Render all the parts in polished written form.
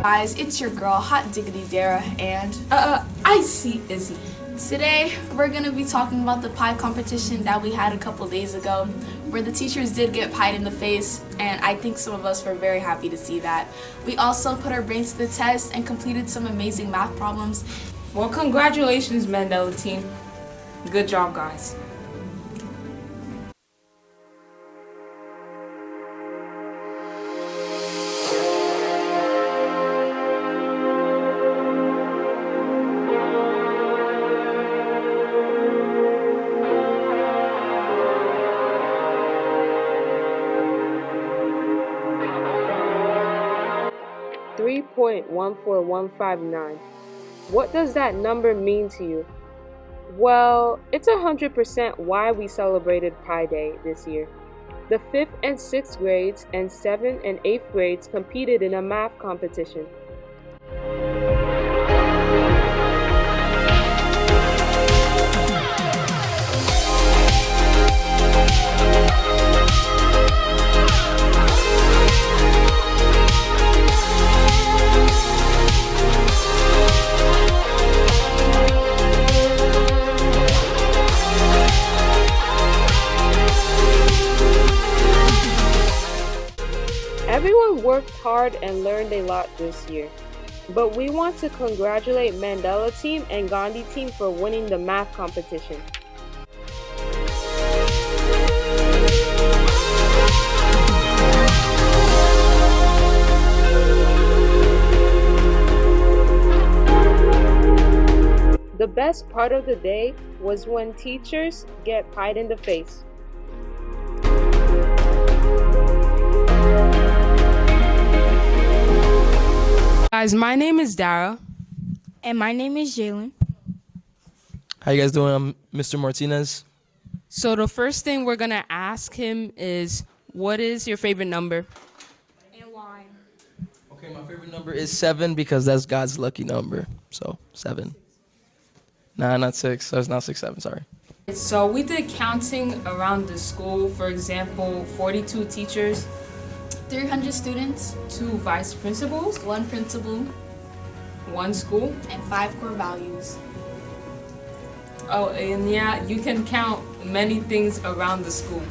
Guys, it's your girl, Hot Diggity Dara, and I see Izzy. Today, we're gonna be talking about the pie competition that we had a couple days ago, where the teachers did get pied in the face, and I think some of us were very happy to see that. We also put our brains to the test and completed some amazing math problems. Well, congratulations, Mandela team. Good job, guys. $3.14159. What does that number mean to you? Well, it's 100% why we celebrated Pi Day this year. The 5th and 6th grades and 7th and 8th grades competed in a math competition. Everyone worked hard and learned a lot this year, but we want to congratulate Mandela team and Gandhi team for winning the math competition. The best part of the day was when teachers get pied in the face. Guys, my name is Dara. And my name is Jalen. How you guys doing? I'm Mr. Martinez. So the first thing we're gonna ask him is, what is your favorite number? And why? Okay, my favorite number is 7 because that's God's lucky number. So 7. Nah, not 6. That's not 6, 7. Sorry. So we did counting around the school. For example, 42 teachers, 300 students, 2 vice principals, 1 principal, 1 school. and 5 core values. Oh, and yeah, you can count many things around the school.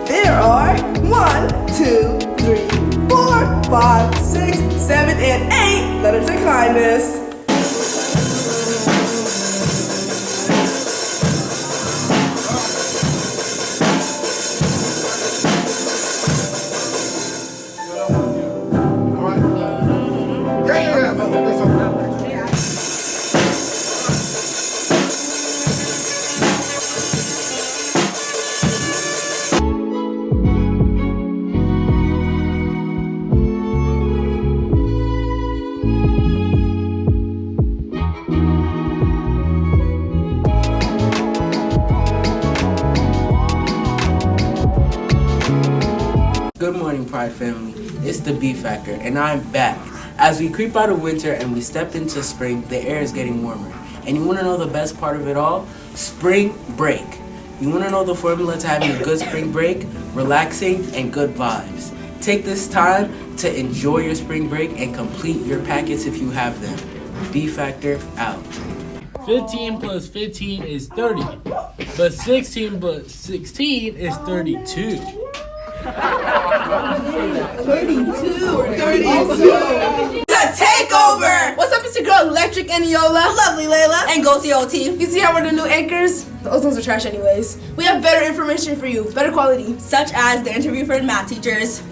There are 1, 2, 3, 4, 5, 6, 7, and 8 letters of kindness. Good morning, Pride family. It's the B Factor, and I'm back. As we creep out of winter and we step into spring, the air is getting warmer. And you want to know the best part of it all? Spring break. You want to know the formula to having a good spring break? Relaxing and good vibes. Take this time to enjoy your spring break and complete your packets if you have them. B Factor out. 15 plus 15 is 30, but 16 plus 16 is 32. 32. The takeover! What's up, Mr. Girl Electric and Yola? Lovely, Layla. And Go TOT. You see how we're the new anchors? Those ones are trash anyways. We have better information for you, better quality. Such as the interview for math teachers.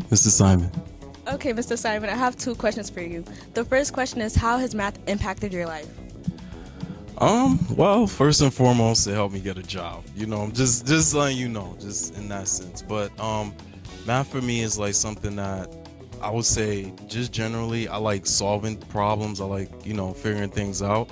Mr. Simon. Okay, Mr. Simon, I have two questions for you. The first question is, how has math impacted your life? Well, first and foremost, it helped me get a job. Just letting you know, just in that sense. But math for me is like something that I would say just generally I like solving problems. I like, figuring things out.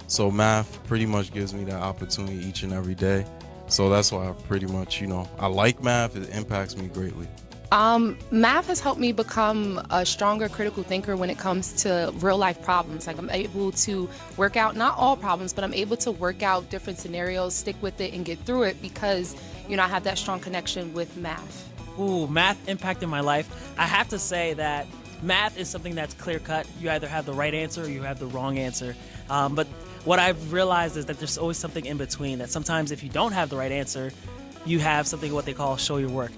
So math pretty much gives me that opportunity each and every day. So that's why I pretty much, I like math. It impacts me greatly. Math has helped me become a stronger critical thinker when it comes to real life problems. Like I'm able to work out, not all problems, but I'm able to work out different scenarios, stick with it and get through it because, I have that strong connection with math. Ooh, math impacted my life. I have to say that math is something that's clear cut. You either have the right answer or you have the wrong answer. But what I've realized is that there's always something in between, that sometimes if you don't have the right answer, you have something what they call show your work.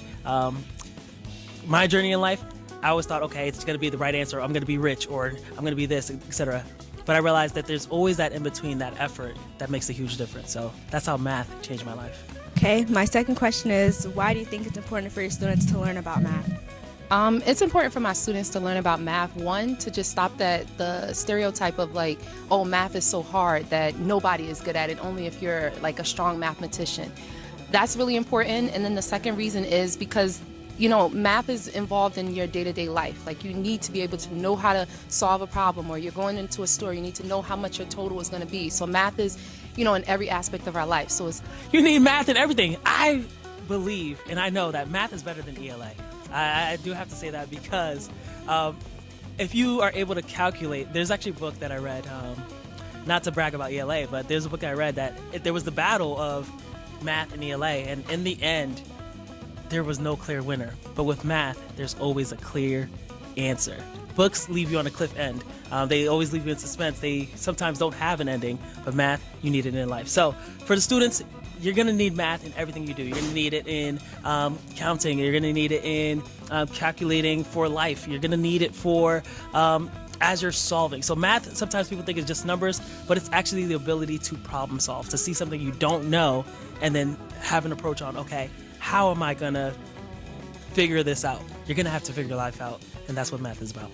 My journey in life, I always thought, okay, it's going to be the right answer. I'm going to be rich, or I'm going to be this, etc. But I realized that there's always that in between, that effort that makes a huge difference. So that's how math changed my life. Okay, my second question is, why do you think it's important for your students to learn about math? It's important for my students to learn about math. One, to just stop the stereotype of like, oh, math is so hard that nobody is good at it, only if you're like a strong mathematician. That's really important. And then the second reason is because math is involved in your day-to-day life. Like you need to be able to know how to solve a problem, or you're going into a store, you need to know how much your total is going to be. So math is, in every aspect of our life. So you need math in everything. I believe and I know that math is better than ELA. I do have to say that because if you are able to calculate, there's actually a book that I read, not to brag about ELA, but there's a book I read that there was the battle of math and ELA, and in the end, there was no clear winner. But with math, there's always a clear answer. Books leave you on a cliff end. They always leave you in suspense. They sometimes don't have an ending, but math, you need it in life. So for the students, you're going to need math in everything you do. You're going to need it in counting. You're going to need it in calculating for life. You're going to need it for as you're solving. So math, sometimes people think it's just numbers, but it's actually the ability to problem solve, to see something you don't know and then have an approach on, okay, how am I going to figure this out? You're going to have to figure life out, and that's what math is about.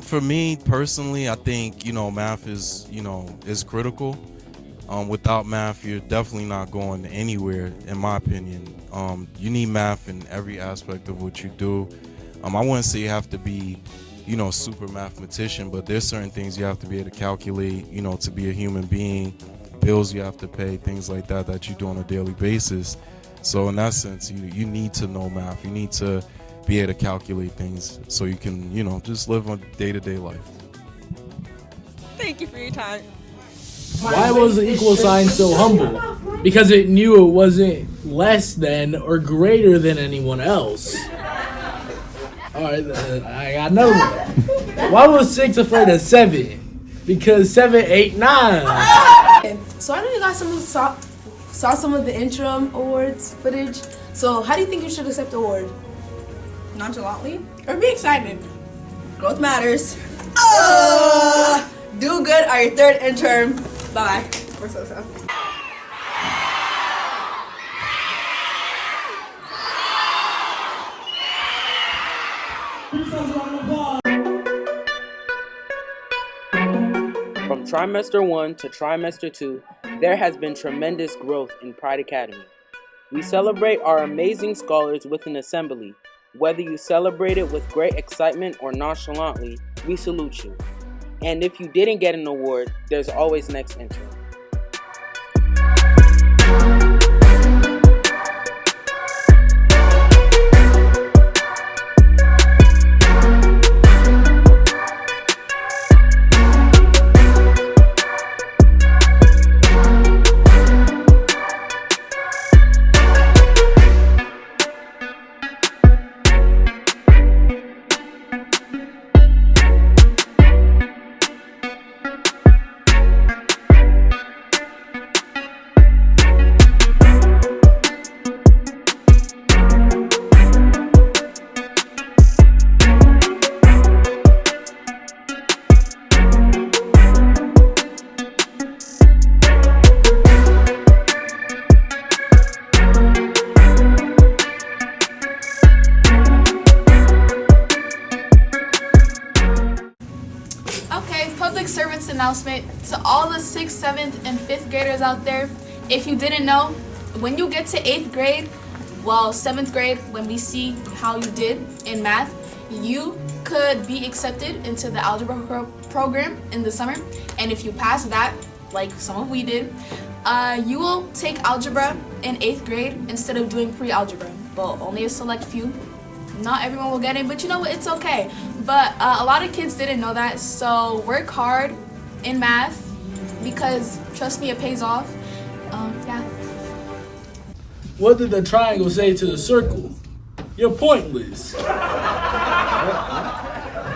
For me personally, I think, math is critical. Without math, you're definitely not going anywhere, in my opinion. You need math in every aspect of what you do. I wouldn't say you have to be, super mathematician, but there's certain things you have to be able to calculate, to be a human being, bills you have to pay, things like that you do on a daily basis. So in that sense, you need to know math. You need to be able to calculate things so you can, just live a day-to-day life. Thank you for your time. Why was the equal sign so humble? Because it knew it wasn't less than or greater than anyone else. Alright, I got another one. Why was 6 afraid of 7? Because 7, 8, 9. So I know you guys saw some of the interim awards footage. So how do you think you should accept the award? Nonchalantly or be excited? Growth matters. Do good on your third interim. Bye. We're so. From trimester 1 to trimester 2, there has been tremendous growth in Pride Academy. We celebrate our amazing scholars with an assembly. Whether you celebrate it with great excitement or nonchalantly, we salute you. And if you didn't get an award, there's always next interim. service announcement to all the 6th, 7th, and 5th graders out there. If you didn't know, when you get to 8th grade, well, 7th grade, when we see how you did in math, you could be accepted into the algebra program in the summer. And if you pass that, like some of we did, you will take algebra in 8th grade instead of doing pre-algebra. Well, only a select few. Not everyone will get it, but you know what? It's okay. But a lot of kids didn't know that, so work hard in math because, trust me, it pays off. Yeah. What did the triangle say to the circle? You're pointless.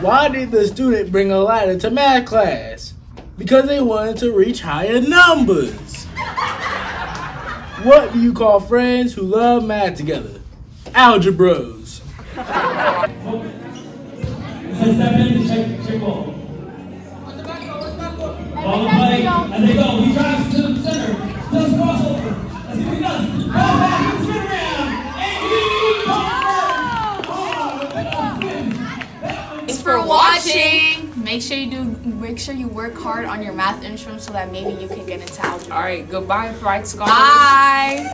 Why did the student bring a ladder to math class? Because they wanted to reach higher numbers. What do you call friends who love math together? Algebros. Step in, check ball. Ball play, as they go, he drives to the center, does crossover. Let's see what he does. Ball back, spin around, and he Thanks for watching. Make sure you work hard on your math instruments so that maybe you can get into algebra. All right, goodbye, bright scholars. Bye.